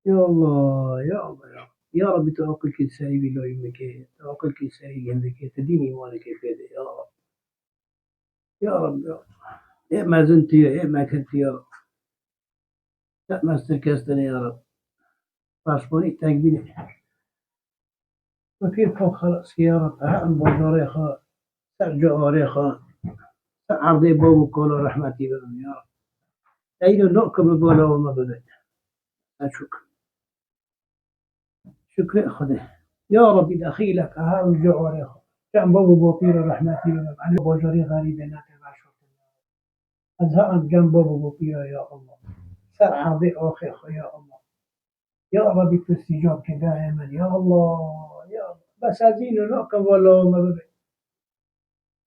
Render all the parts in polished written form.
يا الله يا الله يا رب توكل كل ساي بلو يمك توكل كل ساي عندك تديني وانا كيف يا رب يا رب يا رب يا ما زلت يا ما كنت يا رب لا ما استركزتني يا رب باسبوري تقبيل ما في فوق خلاص يا رب أهم بوجاريخا ترجع ريخا عرضي بابو كل رحمتي بهم يا رب أين نؤكم بولا وما بدأ أشكر شكر أخذه يا رب دخيلك أهم جواريخا كان بابو بوطير رحمتي بهم أنا بوجاري غريب ناك باشر أزهر جنب بابو بوطير يا الله سر عرضي أخي يا الله يا رب تستجاب دائما يا الله يا الله بس أزين نؤكم ولا وما بدأ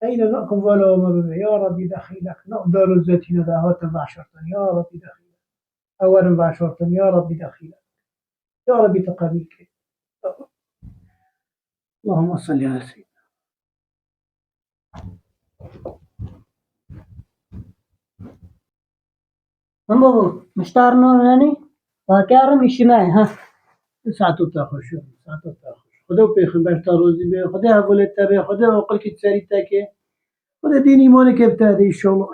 أين نأكل ولا مرة يا ربي دخيلك نقدر الزيتين دعوات بعشرة يا ربي دخيلك أولا بعشرة يا ربي دخيلك يا ربي تقبلك اللهم صل على سيدنا هم بابا مشتار نوناني وكارم اجتماعي ها ساعة تاخذ شو ساعة تاخذ خذوا بيخ باش روزي بي خذها بولت تبي خذها وقل كي تساري تاكي خذها ديني مونك بتادي إن شاء الله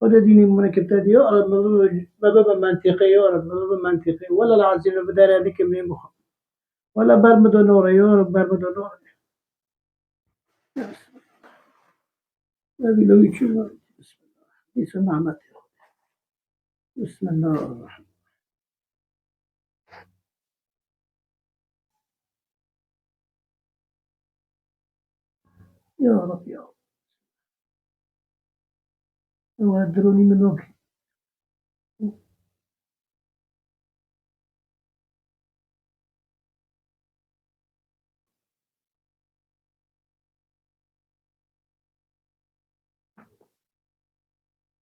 خذها ديني مونك بتادي يا رب ما بابا منطقي يا رب ما بابا منطقي ولا العظيم بدار هذيك من مخ ولا برمد نور يا رب برمد نور هذه لو يشوف بسم الله بسم الله بسم الله الرحمن يا رب يا رب وهدروني من وجهي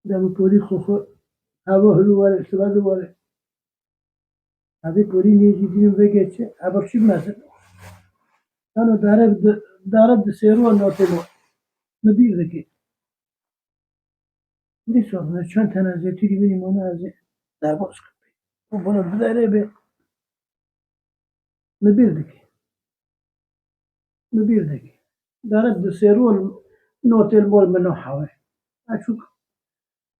ده بطوري خوخو هوا هلو ولا سباد ولا هذه بوري نيجي دين بيجي أبرشي مثلا أنا دارب سيرو النوتيلو مدير ذكي ليش أنا شان تنازل تيجي مني منازل لا بوسك وبنا بدأنا به مدير ذكي دارب سيرو النوتيل مول منه حوي أشوف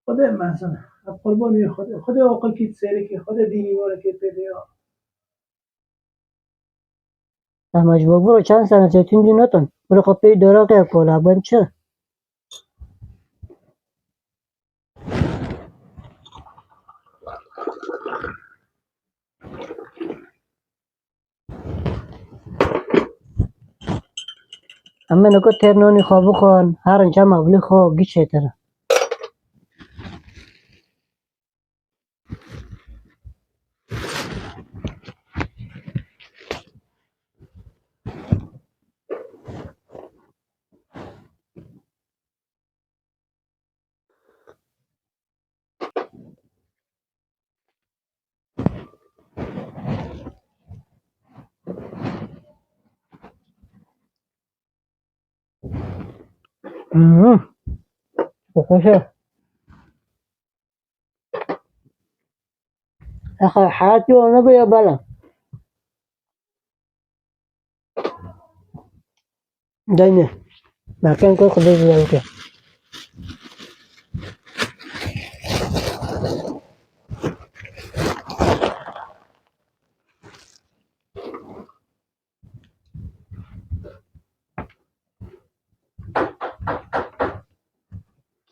خدا مثلا قربان خدا وقل كي تسالك خدا ديني ولا كي تديا احمد بابا چند سنه زیتون دی نتن برو قپی دراغه کولا بنچه اما نکو ترنانی خوابو خان هر انجا مبلی خواب گیچه تره بخوشه اخي حياتي وانا بيا بلا دايما ما كان كل قبل ذلك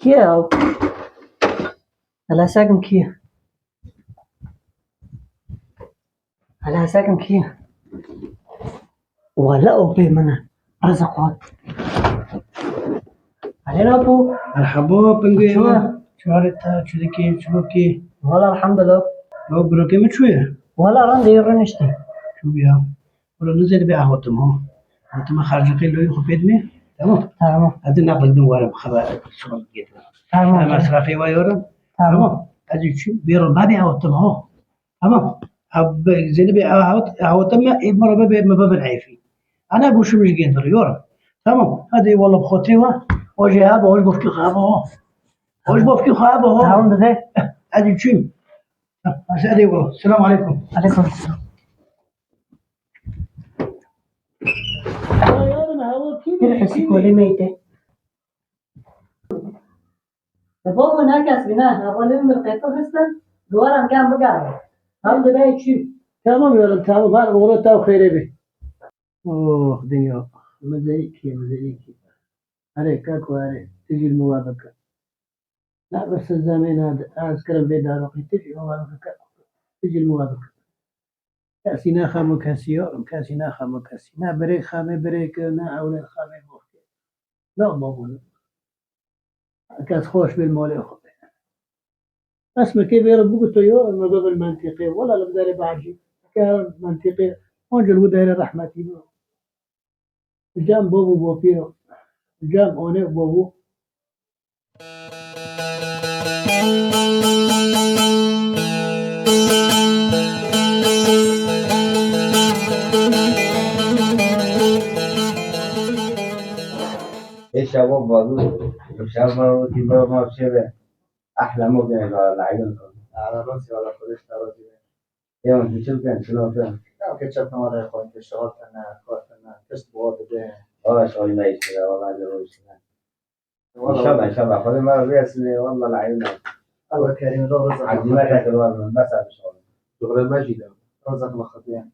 كيف على ساكن كيف على ساكن كيف ولا أوبي منا رزقات علينا أبو مرحبا بنجي شو شو عرفتها شو ذكي شو بكي والله الحمد لله لو بروكي مشوية والله رندي رنشتي شو بيها ولا نزل بقى هوتم أنت ما خرج قيل له يخف يدمي تمام تمام هذا نقل دوار بخبر شغل جدا تمام مصرفي ويورم تمام هذا شو بيرو ما بيها هوتم هو تمام أب زين بقى هوتم مرة ما باب العيفي أنا أقول شو مش قادر يورم تمام هذه والله بخوتيوه وجهها وش بفكي خابه وش بفكي خابه تمام ده هذه شو أسألك السلام عليكم. عليكم السلام. كيف حسيت ولي ميتة؟ بابا ناكس بناه أولي من القطة هستن دوارا كان بقى هم دبي شو تمام يا ولد تمام هذا بقول تو خير به. أوه دنيا مزيك عليك أكو عليك تجي الموافقة. لا بس الزمان هذا أذكر البيت تجي موافقة تجي الموافقة. كاسينا خامو كاسيو كاسينا خامو كاسينا بريك خامي بريك نا أولاد خامي بوكي. لا بابا كاس خوش بالمولى أخو. اسمع كيف يربوك الطيور المباب المنطقي ولا البداري بعجي كان منطقي انجل وداير رحمتي جام بابو بوفيرو جام اوني بابو ايش شباب بازو شباب ما تبغى ما بشبه احلى ممكن على عيونكم على راسي وعلى خدش راسي يوم تشوف كان شنو كان لا كتشوف مرة يا اخوان اشتغلت انا كنت انا كسب واحد والله شغل ما يشتغل والله ما يشتغل ان شاء الله ان شاء الله خذ مرة بس والله العيون الله كريم الله رزق عزيمتك الوالد بس على الشغل شغل ماجد رزق الله خطيان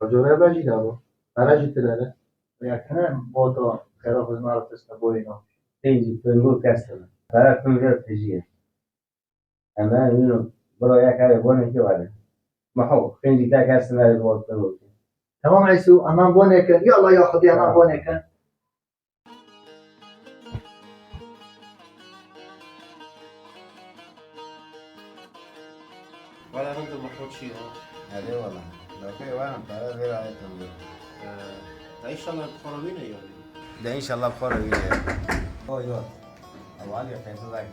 شغل ماجد هذا انا جيت لنا يا كلام بوتو خير في المعرض تسنبوينه تيجي تقول كاستمر فلا تكون غير تجيه أما إنه برو يا كاري بوني كي ولا محو فين جيتا كاستمر بوتو تمام عيسو أمام بونيك يلا يا خدي أمام بونيك ولا رد المفروض شيء هذه والله لو في وانا بتعرف غير عليكم ده ان شاء الله بخربين يعني ده إن شاء الله بخير وياه هو يوم أبو علي كان صدق خير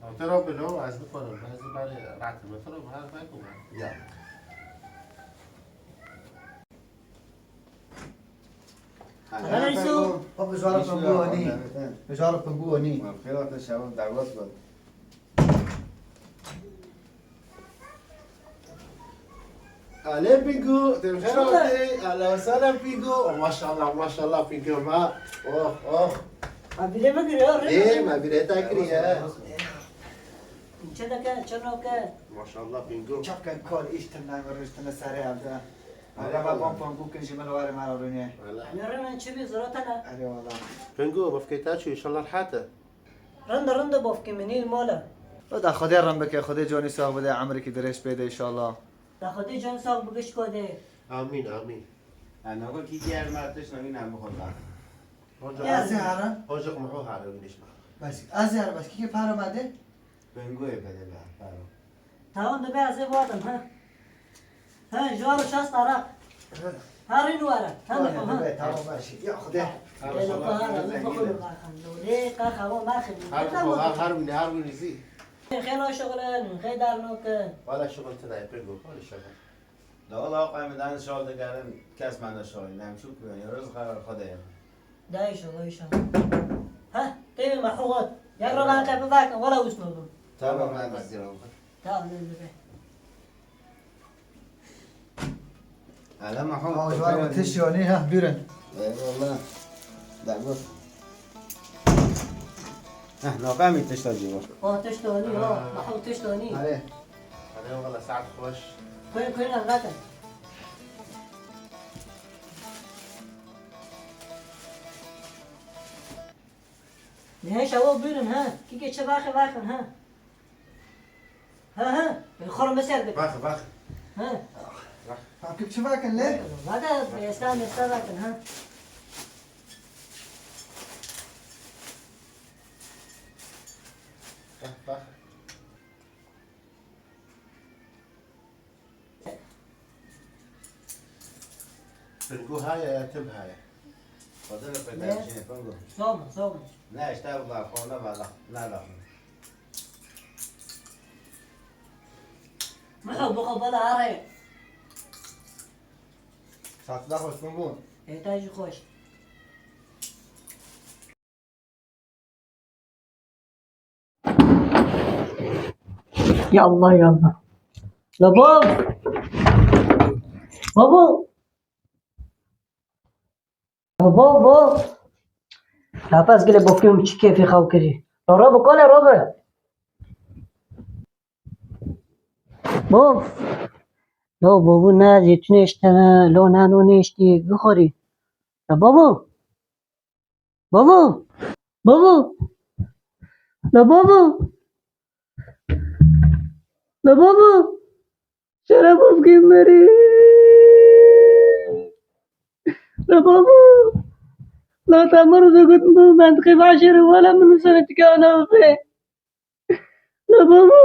لو ترى بلو عايز نخرب عايز بعد رعت المطر وهذا ما يكون يلا أنا عيسو مش عارف نقولني مش عارف نقولني خيرات الشباب دعوات قول عليه بينجو تبخير اهلا وسهلا بينجو ما شاء الله ما شاء الله بينجو ما اوه أبي ما قرر ايه ما بديت اكري يا كذا كان شنو كان ما شاء الله بينجو شوف كان كل إيش تنا ورش تنا سريع ده هذا ما بام بوكن جمال واري ما رونيه أنا رنا نشبي زرتنا أيوة والله بينجو بفكيتاتشو ان شاء الله الحاته رند بوفك مني المولا بدا خدي رمبك خدي جوني ساق بدا عمرك دريش بيده إن شاء الله تاخدي جان ساق بقش كده امين امين أنا أقول كي جاي ما تشنو هنا بخل يا زهرة هوجك محو على وليش بس أزهر بس كيف فارو ما ده بنقول بدل فارو تاون دبي عزيز وادم ها جوار شاس طرق هارين ورا ها تمام ماشي يا خدي هارون زي خير شغل خير دارنوك ولا شغل تدعي بينجو ولا شغل لا والله واقع من أنا شغل ده قال كاس معنا شغل نعم شو يعني رزق على خدي دايش ها تبي محوط يقرا لها كيف ذاك ولا وسنود تمام ما بصير تعال نلبي على ما هو جوار تشيوني ها بيرن اي والله دعوة لو قامي تشتغل جوا تشتوني محوط تشتوني عليه عليه والله ساعة خوش كوين الغدا نهاية شباب بيرن ها كي شباخ باخن ها الخرم مسير بك باخ ها كيف شباك الليل هذا يستان لكن ها باخ بنقول هاي يتم هاي فضل بدأ شيء فنقول صوم لا اشتغل الله خونا بالله لا ما حب قبل عري صار دخل فنقول يحتاج خوش يا الله لا بابا بابا بابا لا بس قلت بفيهم كيف يخاو كذي رابو كل رابو بابا لا بابا نه زيتون اشتنا لا نانو نشتی بخوری لا بابا بابا بابا لا بابا لا بابا چرا بفگیم مری لا بابا لا تمر زغت من خيف عشر ولا من سنة كان في لا بابا